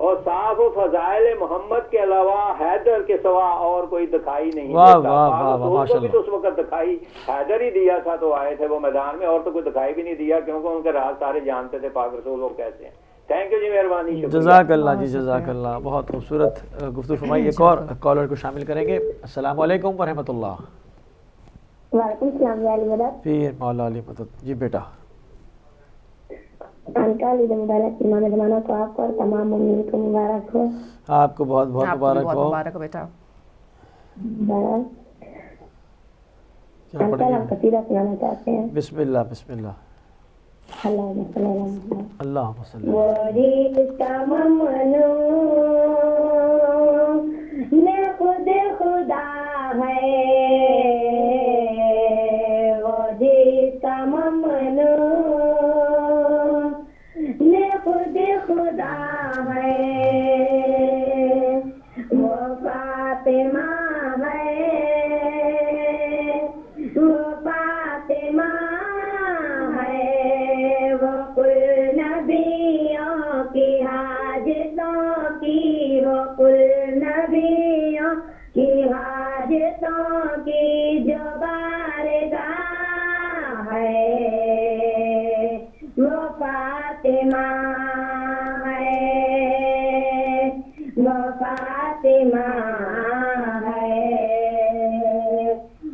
اور صاف و فضائل محمد کے علاوہ حیدر کے سوا اور کوئی دکھائی نہیں واہ دیتا. واہ پاک واہ رسول ماشاء کو بھی اللہ. تو اس وقت دکھائی حیدر ہی دیا تھا تو آئے تھے وہ میدان میں, اور تو کوئی دکھائی بھی نہیں دیا, کیونکہ ان کے راز سارے جانتے تھے پاک رسول وہ کیسے ہیں. تھینک یو جی, مہربانی, شکریہ. جزاک اللہ جی, جزاک اللہ, بہت خوبصورت گفتگو فرمائی. ایک اور کالر کو شامل کریں گے. السلام علیکم ورحمۃ اللہ. وعلیکم السلام علی مدد. پیر مولا علی مدد. جی بیٹا. عید مبارک امام زمانہ کو آپ کو اور تمام مومنین کو مبارک ہو. آپ کو بہت بہت مبارک ہو. مبارک ہو بیٹا. کیا پڑھیں ہم گے؟ قصیدہ سنانا چاہتے ہیں. بسم اللہ بسم اللہ. اللہم صلی وہ رشتہ ممنوع میں خود خدا ہے, وہ رشتہ ممنوع میں خود خدا ہے, وہ فاطمہ ہے, وہ فاطمہ ہے, وہ کل نبیوں کی حاجتوں کی, وہ کل نبیوں کی حاجتوں کی جو بارگاہ ہے, وہ فاطمہ ہے, وہ فاطمہ ہے,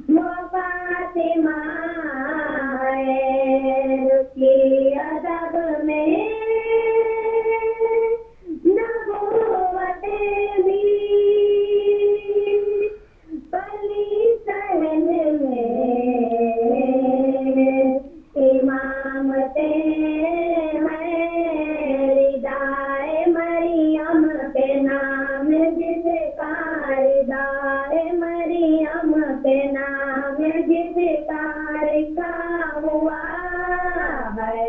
وہ فاطمہ ہے. اس کی ادب میں نبوتیں بھی پلی سہن میں امامتیں ہیں, ردائے مریم کے نام جس کا, ردائے مریم کے نام جس کا لکھا ہوا ہے,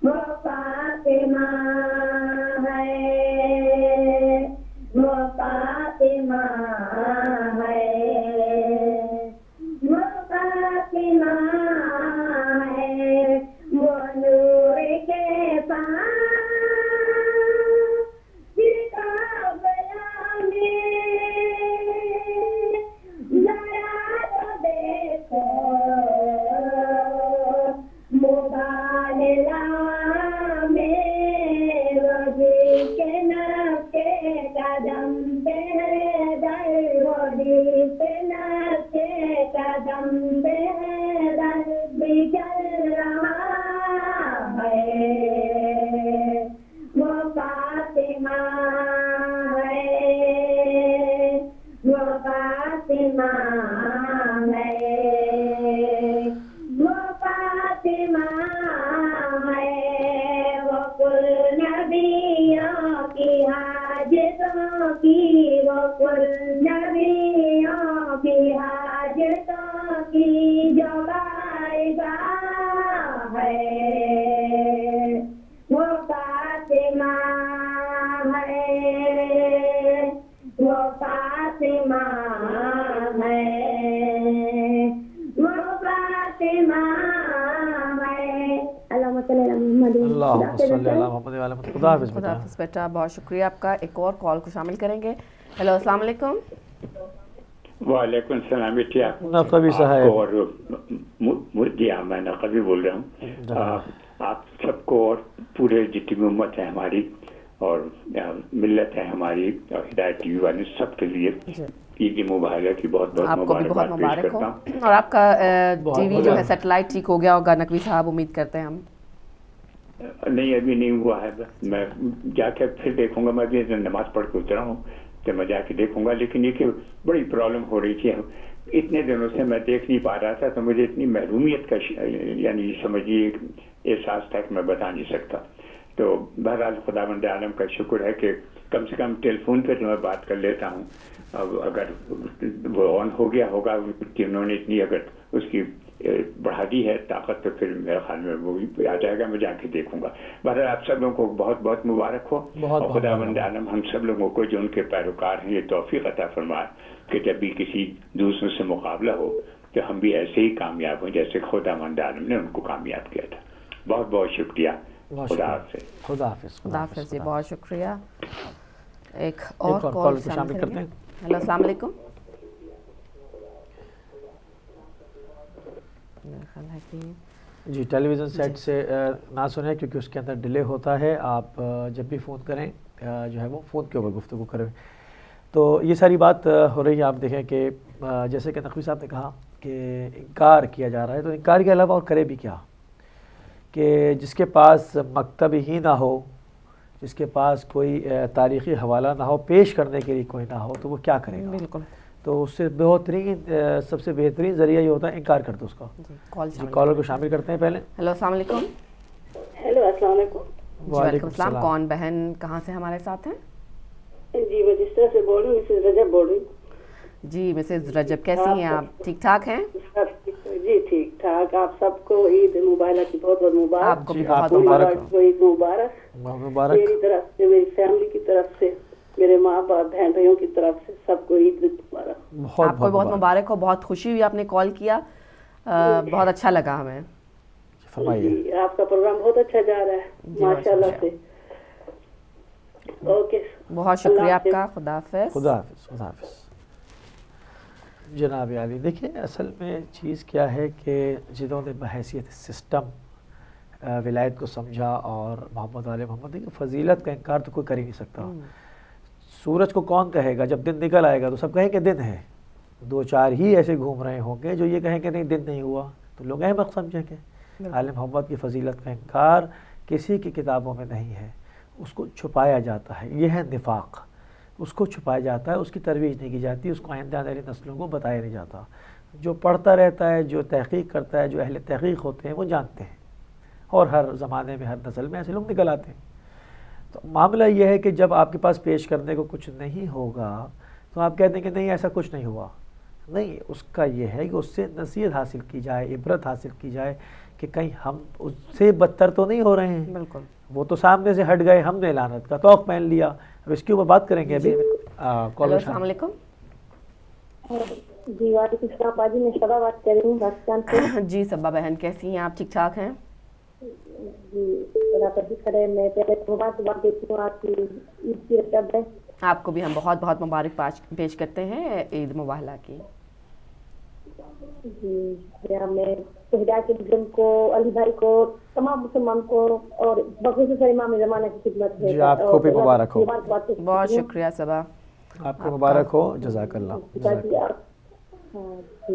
وہ فاطمہ ہے, وہ فاطمہ ہے, وہ فاطمہ ہے. وہ نور کے پاس کربلا میں ذرا تو دیکھو, مباللہ میں روزی کے نقشے قدم پہ ہے در, روزی کے نقشے قدم پہ ہے در بھی چل رہا ہے, وہ فاطمہ ہے, وہ فاطمہ ہے, وہ فاطمہ ہے, وہ کل نبیوں کی حاجتوں کی, وہ کل نبیوں کی حاجتوں کی جو بارگاہ ہے, وہ فاطمہ ہے, وہ فاطمہ ہے, وہ فاطمہ ہے. اللہم صلی علی محمد. اللہم صلی علی محمد وعلی محمد. خدا حافظ خدا بیٹا. حافظ بیٹا, بہت شکریہ آپ کا. ایک اور کال کو شامل کریں گے. ہیلو السلام علیکم. وعلیکم السلام بیٹیا. نقوی صاحب. اور جی ہاں, میں نقوی بول رہا ہوں. آپ سب کو اور پورے جتنی امت ہے ہماری اور ملت ہے ہماری اور ہدایت ٹی وی والے سب کے لیے عید مبارک کی بہت بہت آپ کو بھی بہت مبارکباد پیش مبارک ہو. کرتا ہوں. اور آپ کا ٹی وی جو ہے سیٹلائٹ ٹھیک ہو گیا ہوگا نقوی صاحب, امید کرتے ہیں ہم. نہیں ابھی نہیں ہوا ہے, میں جا کے پھر دیکھوں گا. میں بھی نماز پڑھ کے اترا ہوں تو میں جا کے دیکھوں گا. لیکن یہ کہ بڑی پرابلم ہو رہی تھی, اتنے دنوں سے میں دیکھ نہیں پا رہا تھا, تو مجھے اتنی محرومیت کا یعنی سمجھیے احساس تھا کہ میں بتا نہیں سکتا. تو بہرحال خداوند عالم کا شکر ہے کہ کم سے کم ٹیلی فون پہ تو میں بات کر لیتا ہوں. اب اگر وہ آن ہو گیا ہوگا کہ انہوں نے اتنی اگر اس کی بڑھا دی ہے طاقت, تو پھر میرے خیال میں وہ بھی آ جائے گا, میں جا کے دیکھوں گا. بہرحال آپ سب لوگوں کو بہت بہت مبارک ہو, اور خداوند عالم ہم سب لوگوں کو جو ان کے پیروکار ہیں یہ توفیق عطا فرمائے کہ جب بھی کسی دوسروں سے مقابلہ ہو تو ہم بھی ایسے ہی کامیاب ہوں جیسے خداوند عالم نے ان کو کامیاب کیا تھا. بہت بہت شکریہ. بہت خدا شکریہ. حافظ. خدا حافظ. خدا حافظ جی, بہت شکریہ. ایک اور اور کال کال کو شامل کرتے ہیں. ہیلو السلام علیکم. میرا خیال ہے کہ جی ٹیلی ویژن سیٹ سے نہ سنیں کیونکہ اس کے اندر ڈیلے ہوتا ہے. آپ جب بھی فون کریں جو ہے وہ فون کے اوپر گفتگو کریں. تو یہ ساری بات ہو رہی ہے. آپ دیکھیں کہ جیسے کہ نقوی صاحب نے کہا کہ انکار کیا جا رہا ہے, تو انکار کے علاوہ اور کرے بھی کیا, کہ جس کے پاس مکتب ہی نہ ہو, جس کے پاس کوئی تاریخی حوالہ نہ ہو, پیش کرنے کے لیے کوئی نہ ہو, تو وہ کیا کرے گا. بالکل. تو اس سے سب سے بہترین ذریعہ یہ ہوتا ہے انکار کر دو اس کا. جی کالر کو شامل کرتے ہیں پہلے. ہیلو السلام علیکم. ہیلو السلام علیکم. وعلیکم السلام. کون بہن کہاں سے ہمارے ساتھ ہیں؟ جی میں جس طرح سے بول رہی ہوں مسز رجب بول رہی ہوں. جی مسز رجب, کیسی ہیں آپ؟ ٹھیک ٹھاک ہیں؟ جی ٹھیک ٹھاک. آپ سب کو عید مبارکہ کی بہت بہت مبارک. آپ کو جی بھی آپ بہت کو مبارک. مبارک کو عید مبارک. مبارک. میری طرف سے, میری فیملی کی طرف سے, میرے ماں باپ بہن بھائیوں کی طرف سے سب کو عید مبارک. آپ کو بہت مبارک ہو. بہت خوشی ہوئی آپ نے کال کیا, بہت اچھا لگا ہمیں. فرمائیے. جی آپ کا پروگرام بہت اچھا جا رہا ہے ماشاء اللہ سے. اوکے بہت شکریہ آپ کا. خدا حافظ. خدا حافظ. خدا حافظ. جناب عالی, دیکھیں اصل میں چیز کیا ہے کہ جنہوں نے بحیثیت سسٹم ولایت کو سمجھا اور محمد آل محمد کی فضیلت کا انکار تو کوئی کر ہی نہیں سکتا. سورج کو کون کہے گا؟ جب دن نکل آئے گا تو سب کہیں کہ دن ہے. دو چار ہی ایسے گھوم رہے ہوں گے جو یہ کہیں کہ نہیں دن نہیں ہوا, تو لوگ احمق سمجھیں گے. آل محمد کی فضیلت کا انکار کسی کی کتابوں میں نہیں ہے, اس کو چھپایا جاتا ہے. یہ ہے نفاق, اس کو چھپایا جاتا ہے, اس کی ترویج نہیں کی جاتی, اس کو آئندہ آنے والی نسلوں کو بتایا نہیں جاتا. جو پڑھتا رہتا ہے, جو تحقیق کرتا ہے, جو اہل تحقیق ہوتے ہیں وہ جانتے ہیں, اور ہر زمانے میں ہر نسل میں ایسے لوگ نکل آتے ہیں. تو معاملہ یہ ہے کہ جب آپ کے پاس پیش کرنے کو کچھ نہیں ہوگا تو آپ کہتے ہیں کہ نہیں ایسا کچھ نہیں ہوا. نہیں, اس کا یہ ہے کہ اس سے نصیحت حاصل کی جائے, عبرت حاصل کی جائے کہ کہیں ہم اس سے بدتر تو نہیں ہو رہے ہیں. بالکل. وہ تو سامنے سے ہٹ گئے, ہم نے لعنت کا توق پہن لیا. اب اس کے اوپر بات کریں گے ابھی. ہیلو السلام علیکم. جی وعلیکم السلام باجی, میں شبا بات کر رہی ہوں پاکستان سے. جی صبا بہن کیسی ہیں آپ؟ ٹھیک ٹھاک ہیں؟ جی خدا پر کرے. میں پہلے مبارکباد دیتی ہوں آپ کی عید کی رکعت ہے. آپ کو بھی ہم بہت بہت مبارک پیش کرتے ہیں عید مبارک کی. جی میں ہدایت الدین کو, علی بھائی کو, تمام مسلمان کو اور بخصوص امام زمانہ کی خدمت ہے. جی آپ کو بھی مبارک ہو. بہت شکریہ صبا. آپ کو مبارک ہو. جزاک اللہ. جی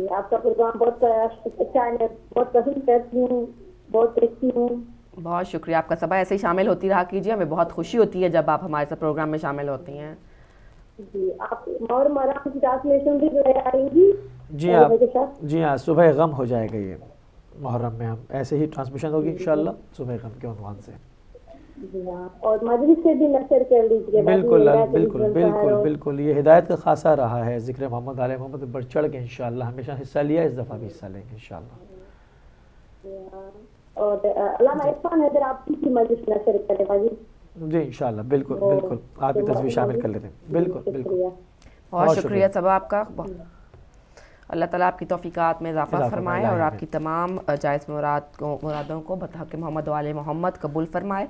آپ کا پروگرام بہت اچھا ہے, میں بہت پسند کرتی ہوں, بہت دیکھتی ہوں. بہت شکریہ آپ کا صبا. ایسے ہی شامل ہوتی رہا کیجیے, ہمیں بہت خوشی ہوتی ہے جب آپ ہمارے ساتھ پروگرام میں شامل ہوتی ہیں. جی آپ اور مرام کی ٹرانسلیشن بھی جو ہے آئیں گی. جی ہاں صبح غم ہو جائے گا, یہ محرم میں ہم ایسے ہی ٹرانسمیشن ہوگی انشاءاللہ صبح غم کے عنوان سے. جی ہاں, اور مجلس سے بھی نشر کر لیجیے. بالکل بالکل بالکل بالکل, یہ ہدایت کا خاصہ رہا ہے. ذکر محمد آل محمد بڑھ چڑھ کے انشاءاللہ ہمیشہ حصہ لیا, اس دفعہ بھی حصہ لیں گے انشاءاللہ. اور علامہ عرفان حیدر آپ کی مجلس نشر کرے باجی. جی انشاءاللہ بالکل بالکل, آپ کی تصویر شامل کر لیتے ہیں. بالکل بالکل. بہت شکریہ صبا آپ کا. اللہ تعالیٰ آپ کی توفیقات میں اضافہ فرمائے اور آپ کی تمام جائز مرادوں کو بحق محمد و آل محمد قبول فرمائے.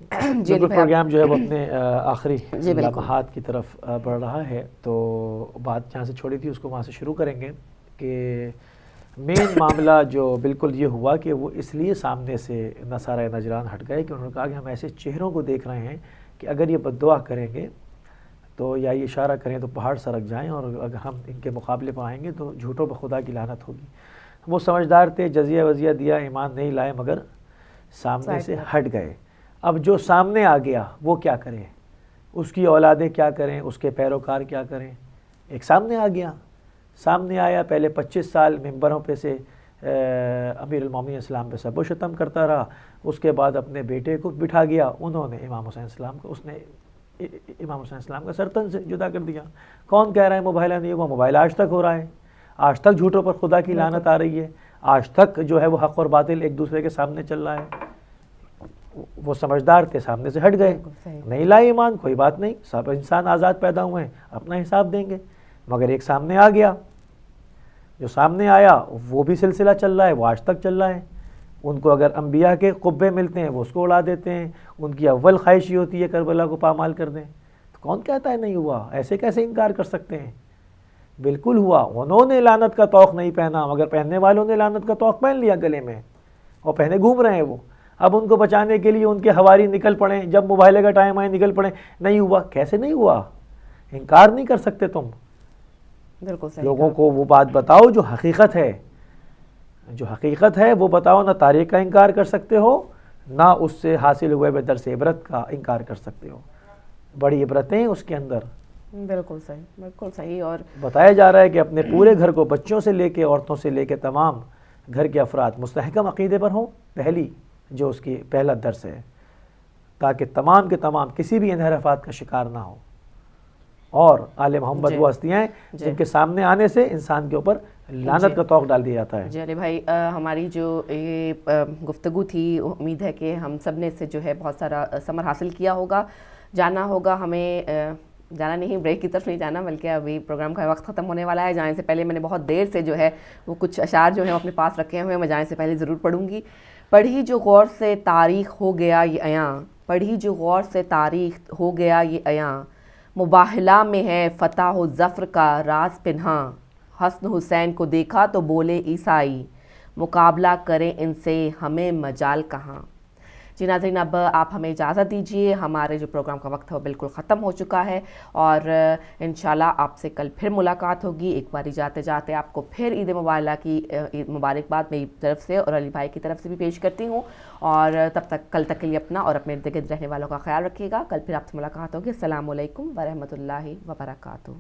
بالکل, پروگرام جو ہے وہ اپنے آخری لمحات کی طرف بڑھ رہا ہے, تو بات جہاں سے چھوڑی تھی اس کو وہاں سے شروع کریں گے کہ مین معاملہ جو بالکل یہ ہوا کہ وہ اس لیے سامنے سے نصارہ نجران ہٹ گئے کہ انہوں نے کہا کہ ہم ایسے چہروں کو دیکھ رہے ہیں کہ اگر یہ بد دعا کریں گے تو یا یہ اشارہ کریں تو پہاڑ سرک جائیں, اور اگر ہم ان کے مقابلے پہ آئیں گے تو جھوٹوں پہ خدا کی لعنت ہوگی. وہ سمجھدار تھے, جزیہ وزیہ دیا, ایمان نہیں لائے, مگر سامنے سے ہٹ گئے. اب جو سامنے آ گیا وہ کیا کرے, اس کی اولادیں کیا کریں, اس کے پیروکار کیا کریں. ایک سامنے آ گیا, سامنے آیا, پہلے 25 سال ممبروں پہ سے امیر المومنین اسلام پہ سب و شتم کرتا رہا, اس کے بعد اپنے بیٹے کو بٹھا گیا, انہوں نے امام حسین اسلام کو, اس نے امام حسین اسلام کا سرطن سے جدا کر دیا. کون کہہ رہا ہے مباہلہ نہیں ہوا؟ مباہلہ آج تک ہو رہا ہے, آج تک جھوٹوں پر خدا کی لعنت آ رہی ہے, آج تک جو ہے وہ حق اور باطل ایک دوسرے کے سامنے چل رہا ہے. وہ سمجھدار تھے, سامنے سے ہٹ گئے, نہیں لائے ایمان, کوئی بات نہیں, سب انسان آزاد پیدا ہوئے ہیں, اپنا حساب دیں گے. مگر ایک سامنے آ گیا, جو سامنے آیا وہ بھی سلسلہ چل رہا ہے, وہ آج تک چل رہا ہے. ان کو اگر انبیاء کے قبے ملتے ہیں وہ اس کو اڑا دیتے ہیں، ان کی اول خواہش یہ ہوتی ہے کربلا کو پامال کر دیں. تو کون کہتا ہے نہیں ہوا؟ ایسے کیسے انکار کر سکتے ہیں؟ بالکل ہوا. انہوں نے لعنت کا طوق نہیں پہنا، مگر پہننے والوں نے لعنت کا طوق پہن لیا گلے میں اور پہنے گھوم رہے ہیں وہ. اب ان کو بچانے کے لیے ان کے حواری نکل پڑیں، جب مباہلے کا ٹائم آئے نکل پڑیں. نہیں ہوا. کیسے نہیں ہوا؟ انکار نہیں کر سکتے تم. بالکل صحیح. لوگوں کو وہ بات بتاؤ جو حقیقت ہے، جو حقیقت ہے وہ بتاؤ. نہ تاریخ کا انکار کر سکتے ہو، نہ اس سے حاصل ہوئے بے درس عبرت کا انکار کر سکتے ہو. بڑی عبرتیں اس کے اندر. بالکل صحیح، بالکل صحیح. اور بتایا جا رہا ہے کہ اپنے پورے گھر کو بچوں سے لے کے عورتوں سے لے کے تمام گھر کے افراد مستحکم عقیدے پر ہوں. پہلی جو اس کی پہلا درس ہے، تاکہ تمام کے تمام کسی بھی انحرافات کا شکار نہ ہو. اور آل محمد وہ ہستیاں ہیں جن کے سامنے آنے سے انسان کے اوپر لعنت کا طوق ڈال دیا جاتا ہے. جی علی بھائی، ہماری جو یہ گفتگو تھی، امید ہے کہ ہم سب نے اس سے جو ہے بہت سارا ثمر حاصل کیا ہوگا. جانا ہوگا ہمیں، جانا نہیں، بریک کی طرف نہیں جانا، بلکہ ابھی پروگرام کا وقت ختم ہونے والا ہے. جانے سے پہلے میں نے بہت دیر سے جو ہے وہ کچھ اشعار جو ہیں اپنے پاس رکھے ہوئے ہیں، میں جانے سے پہلے ضرور پڑھوں گی. پڑھی جو غور سے تاریخ ہو گیا یہ عیاں، پڑھی جو غور سے تاریخ ہو گیا یہ عیاں، مباہلہ میں ہے فتح و ظفر کا راز پنہاں. حسن حسین کو دیکھا تو بولے عیسائی، مقابلہ کریں ان سے ہمیں مجال کہاں. جی ناظرین، اب آپ ہمیں اجازت دیجیے، ہمارے جو پروگرام کا وقت ہے وہ بالکل ختم ہو چکا ہے، اور انشاءاللہ آپ سے کل پھر ملاقات ہوگی. ایک باری جاتے جاتے آپ کو پھر عید مبارکہ کی مبارکباد میری طرف سے اور علی بھائی کی طرف سے بھی پیش کرتی ہوں. اور تب تک، کل تک کے لیے اپنا اور اپنے ارد گرد رہنے والوں کا خیال رکھیے گا. کل پھر آپ سے ملاقات ہوگی. السلام علیکم ورحمۃ اللہ وبرکاتہ.